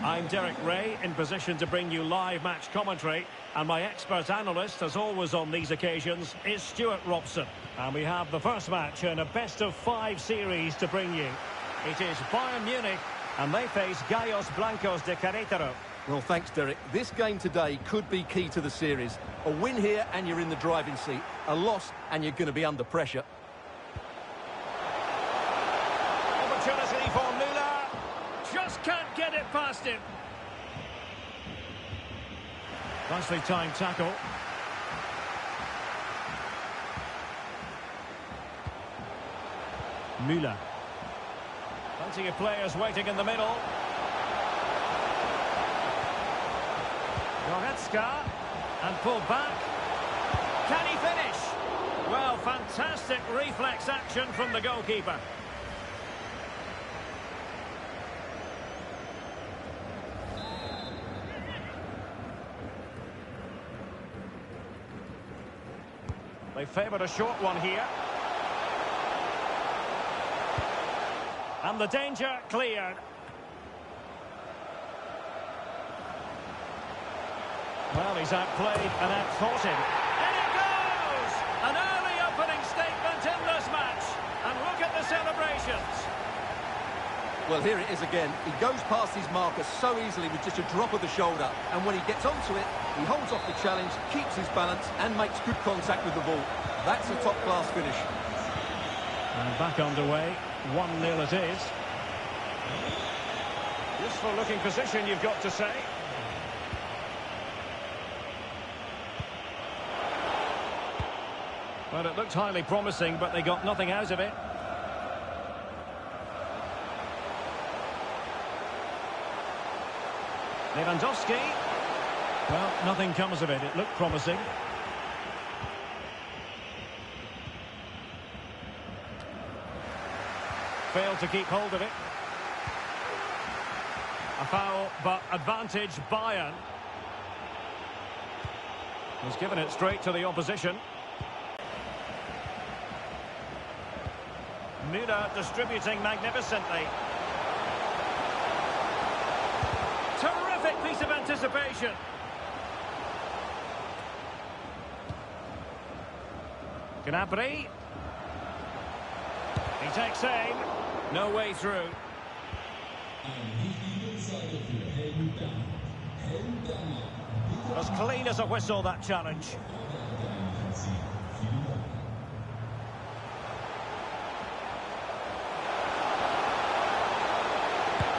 I'm Derek Ray, in position to bring you live match commentary, and my expert analyst, as always on these occasions, is Stuart Robson. And we have the first match in a best-of-5 series to bring you. It is Bayern Munich, and they face Gallos Blancos de Querétaro. Well, thanks, Derek. This game today could be key to the series. A win here and you're in the driving seat. A loss and you're going to be under pressure. Opportunity for Müller. Just can't get it past him. Nicely timed tackle. Müller. Plenty of players waiting in the middle. Goretzka. And pulled back. Can he finish? Well, fantastic reflex action from the goalkeeper. They favoured a short one here. And the danger cleared. Well, he's outplayed and outthought him. In it goes! An early opening statement in this match. And look at the celebrations. Well, here it is again. He goes past his marker so easily with just a drop of the shoulder. And when he gets onto it, he holds off the challenge, keeps his balance, and makes good contact with the ball. That's a top-class finish. And back underway. 1-0 it is. Useful looking position, you've got to say. Well, it looked highly promising, but they got nothing out of it. Lewandowski. Well, nothing comes of it. It looked promising. Failed to keep hold of it. A foul, but advantage Bayern. He's given it straight to the opposition. Müller distributing magnificently. Terrific piece of anticipation. Gnabry. He takes aim. No way through. As clean as a whistle, that challenge.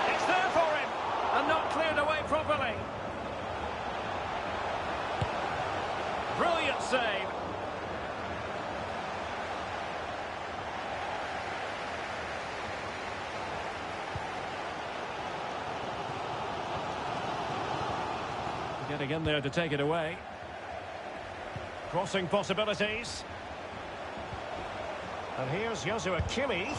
It's there for him, and not cleared away properly. Brilliant save. Getting in there to take it away. Crossing possibilities. And here's Joshua Kimmich.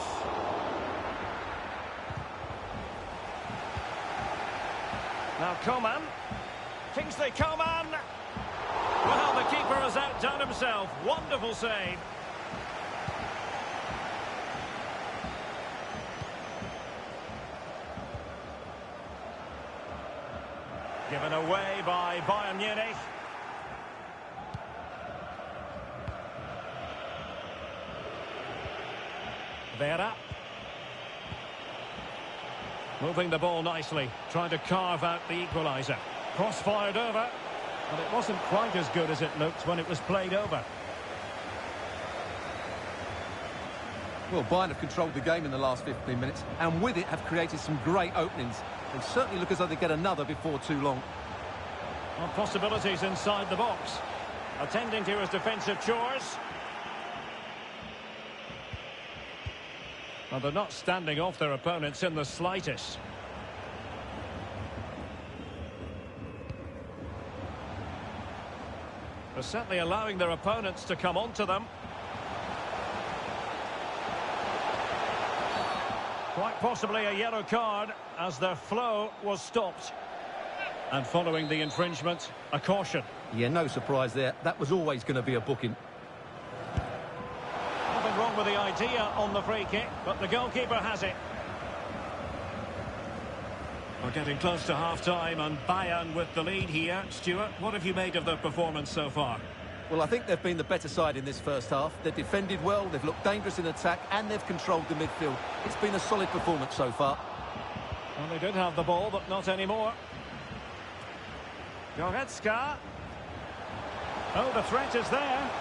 Now Coman. Kingsley Coman. Well, the keeper has outdone himself. Wonderful save. Given away by Bayern Munich. Vera. Moving the ball nicely, trying to carve out the equaliser. Cross-fired over, but it wasn't quite as good as it looked when it was played over. Well, Bayern have controlled the game in the last 15 minutes, and with it have created some great openings. They certainly look as though they get another before too long. Well, possibilities inside the box. Attending to his defensive chores. Well, they're not standing off their opponents in the slightest. They're certainly allowing their opponents to come onto them. Quite possibly a yellow card as their flow was stopped. And following the infringement, a caution. Yeah, no surprise there. That was always going to be a booking. Nothing wrong with the idea on the free kick, but the goalkeeper has it. We're getting close to half-time and Bayern with the lead here. Stuart, what have you made of their performance so far? Well, I think they've been the better side in this first half. They've defended well, they've looked dangerous in attack, and they've controlled the midfield. It's been a solid performance so far. Well, they did have the ball, but not anymore. Goretzka. Oh, the threat is there.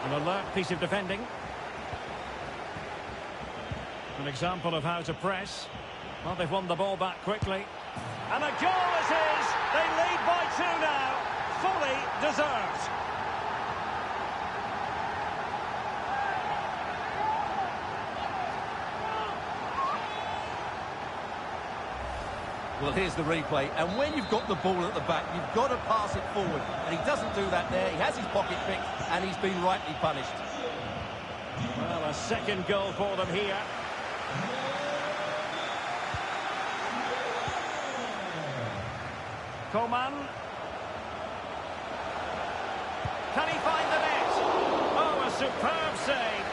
An alert piece of defending. An example of how to press. Well, they've won the ball back quickly. And a goal it is! They lead by 2 now. Fully deserved. Well, here's the replay, and when you've got the ball at the back, you've got to pass it forward, and he doesn't do that there. He has his pocket picked, and he's been rightly punished. Well, a second goal for them here. Coman. Can he find the superb save.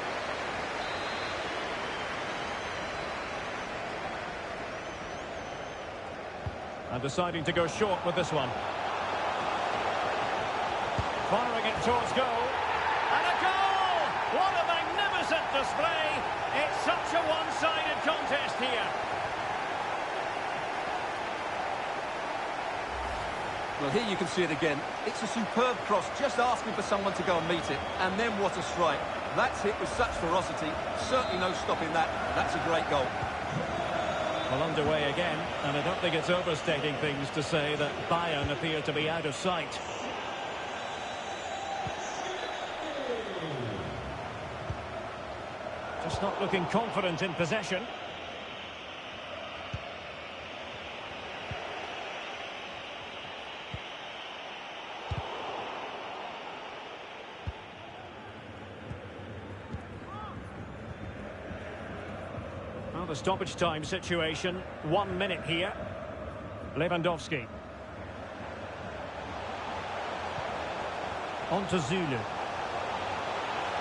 And deciding to go short with this one. Firing it towards goal. And a goal! What a magnificent display! It's such a one-sided contest here. Well, here you can see it again. It's a superb cross, just asking for someone to go and meet it. And then what a strike. That's hit with such ferocity. Certainly no stopping that. That's a great goal. Well, underway again, and I don't think it's overstating things to say that Bayern appear to be out of sight. Just not looking confident in possession. Well, the stoppage time situation, 1 minute here. Lewandowski. On to Zulu.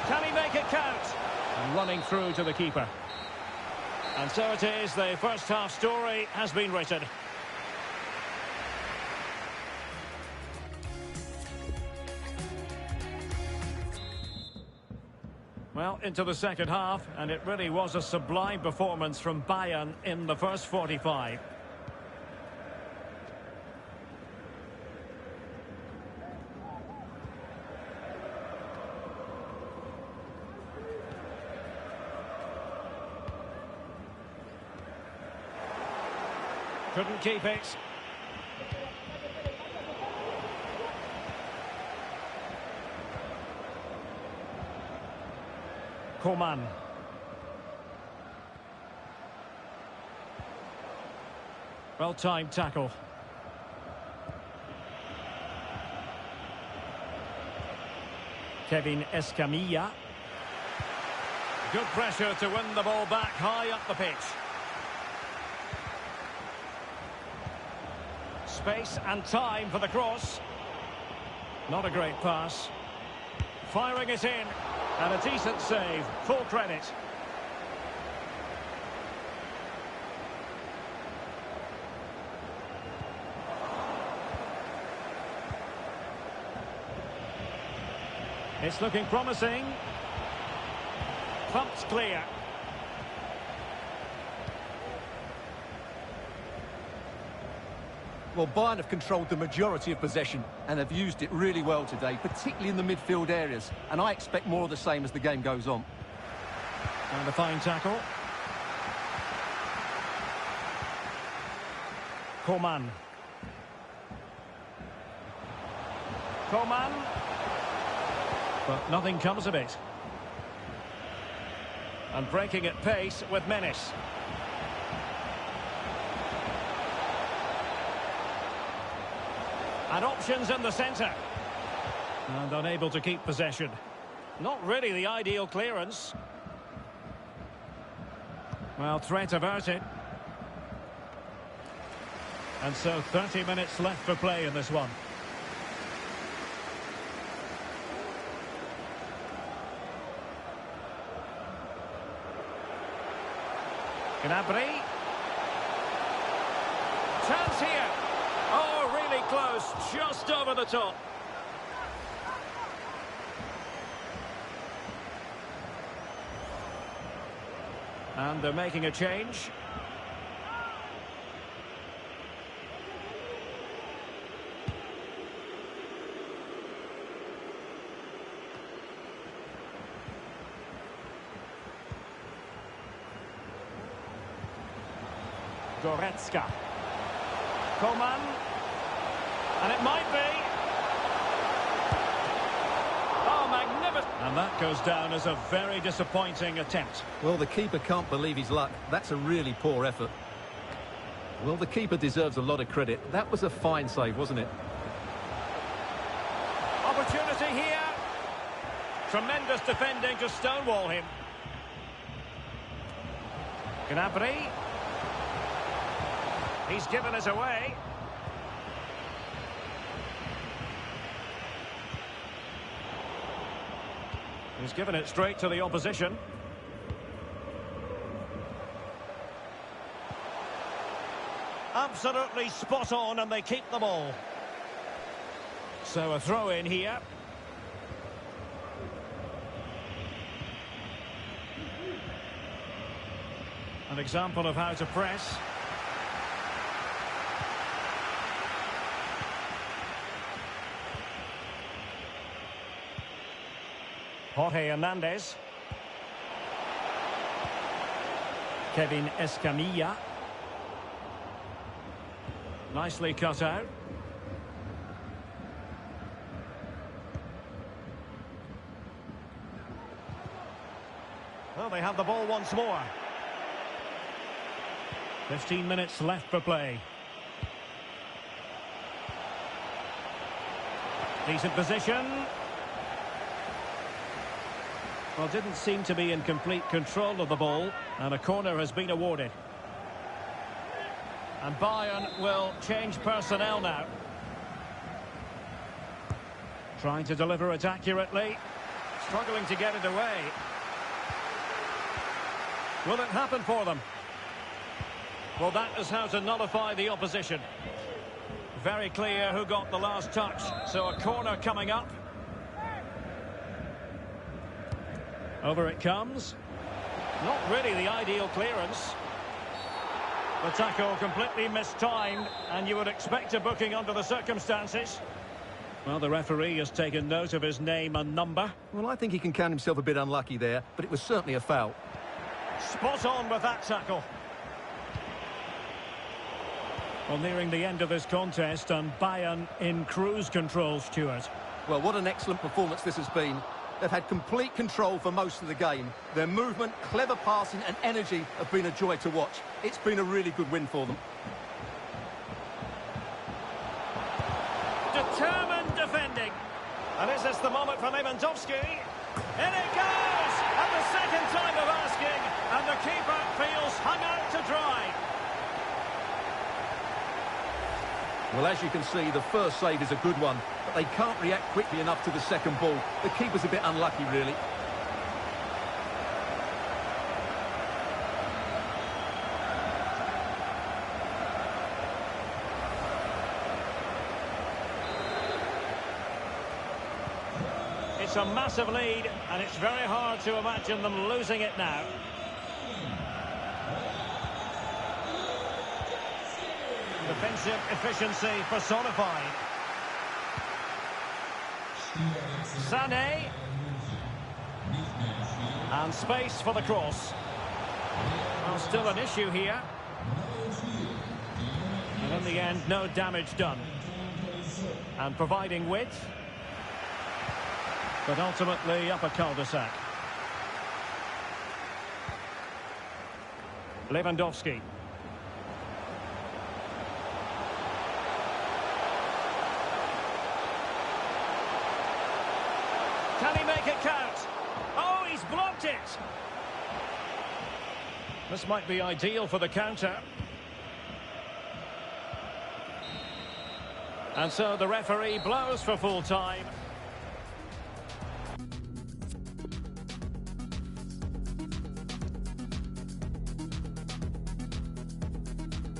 Can he make it count? And running through to the keeper. And so it is, the first half story has been written. Well, into the second half, and it really was a sublime performance from Bayern in the first 45. Couldn't keep it. Coman. Well-timed tackle. Kevin Escamilla. Good pressure to win the ball back high up the pitch. Space and time for the cross. Not a great pass. Firing it in. And a decent save. Full credit. It's looking promising. Pumped clear. Well, Bayern have controlled the majority of possession and have used it really well today, particularly in the midfield areas. And I expect more of the same as the game goes on. And a fine tackle. Coman. Coman. But nothing comes of it. And breaking at pace with menace. And options in the centre. And unable to keep possession. Not really the ideal clearance. Well, threat averted. And so 30 minutes left for play in this one. Gnabry. Chance here. Oh, really close. Just over the top. And they're making a change. Goretzka. Coman. And it might be. Oh, magnificent. And that goes down as a very disappointing attempt. Well, the keeper can't believe his luck. That's a really poor effort. Well, the keeper deserves a lot of credit. That was a fine save, wasn't it? Opportunity here. Tremendous defending to stonewall him. Gnabry. He's given us away. He's given it straight to the opposition. Absolutely spot on, and they keep the ball. So a throw in here. An example of how to press. Jorge Hernandez. Kevin Escamilla. Nicely cut out. Well, they have the ball once more. 15 minutes left for play. Decent position. Well, didn't seem to be in complete control of the ball, and a corner has been awarded. And Bayern will change personnel now. Trying to deliver it accurately. Struggling to get it away. Will it happen for them? Well, that is how to nullify the opposition. Very clear who got the last touch. So a corner coming up. Over it comes. Not really the ideal clearance. The tackle completely mistimed, and you would expect a booking under the circumstances. Well, the referee has taken note of his name and number. Well, I think he can count himself a bit unlucky there, but it was certainly a foul. Spot on with that tackle. Well, nearing the end of this contest, and Bayern in cruise control, Stuart. Well, what an excellent performance this has been. They've had complete control for most of the game. Their movement, clever passing and energy have been a joy to watch. It's been a really good win for them. Determined defending. And is this the moment for Lewandowski? In it goes! At the second time of asking, and the keeper feels hung out to dry. Well, as you can see, the first save is a good one, but they can't react quickly enough to the second ball. The keeper's a bit unlucky, really. It's a massive lead, and it's very hard to imagine them losing it now. Defensive efficiency personified. Sané. And space for the cross. Well, still an issue here. And in the end, no damage done. And providing width. But ultimately up a cul-de-sac. Lewandowski. Can he make it count? Oh, he's blocked it! This might be ideal for the counter. And so the referee blows for full time.